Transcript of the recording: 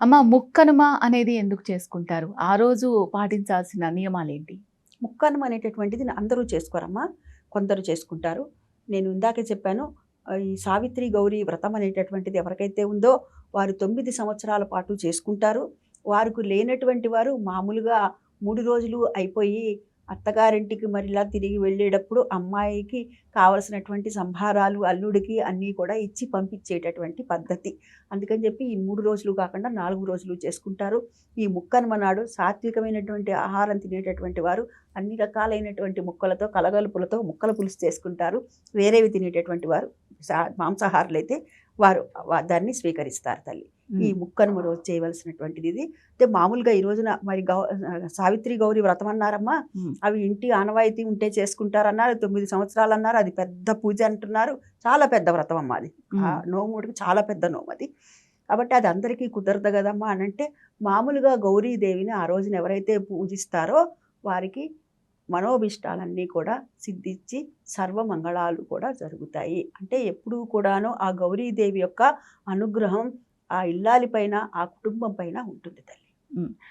అమ్మ ముక్కనుమ అనేది ఎందుకు చేసుకుంటారు? ఆ రోజు పాటించాల్సిన నియమాలేంటి? ముక్కనుమ అనేటటువంటిది అందరూ చేసుకోరమ్మా. కొందరు చేసుకుంటారు. నేను ఇందాకే చెప్పాను. ఈ సావిత్రి గౌరి వ్రతం అనేటటువంటిది ఎవరికైతే ఉందో వారు 9 సంవత్సరాల పాటు చేసుకుంటారు. వారికి లేనటువంటి వారు మామూలుగా 3 రోజులు అయిపోయి అత్తగారింటికి మరిలా తిరిగి వెళ్ళేటప్పుడు అమ్మాయికి కావలసినటువంటి సంభారాలు అల్లుడికి అన్నీ కూడా ఇచ్చి పంపించేటటువంటి పద్ధతి. అందుకని చెప్పి ఈ 3 రోజులు కాకుండా 4 రోజులు చేసుకుంటారు. ఈ ముక్కనుమ నాడు సాత్వికమైనటువంటి ఆహారం తినేటటువంటి వారు అన్ని రకాలైనటువంటి ముక్కలతో కలగలుపులతో ముక్కల పులుసు చేసుకుంటారు. వేరేవి తినేటటువంటి వారు మాంసాహారులైతే వారు దాన్ని స్వీకరిస్తారు తల్లి. ఈ ముక్కనుమ రోజు చేయవలసినటువంటిది ఇది. అంటే మామూలుగా ఈ రోజున మరి సావిత్రి గౌరి వ్రతం అన్నారమ్మా. అవి ఇంటి ఆనవాయితీ ఉంటే చేసుకుంటారన్నారు. 9 సంవత్సరాలు అన్నారు. అది పెద్ద పూజ అంటున్నారు. చాలా పెద్ద వ్రతం అమ్మ అది. ఆ నోముడికి చాలా పెద్ద నోము అది. కాబట్టి అది అందరికీ కుదరదు కదమ్మా అని అంటే మామూలుగా గౌరీదేవిని ఆ రోజున ఎవరైతే పూజిస్తారో వారికి మనోభిష్టాలన్నీ కూడా సిద్ధించి సర్వమంగళాలు కూడా జరుగుతాయి. అంటే ఎప్పుడూ కూడాను ఆ గౌరీదేవి యొక్క అనుగ్రహం ఆ ఇల్లాలి పైన, ఆ కుటుంబం పైన ఉంటుంది తల్లి.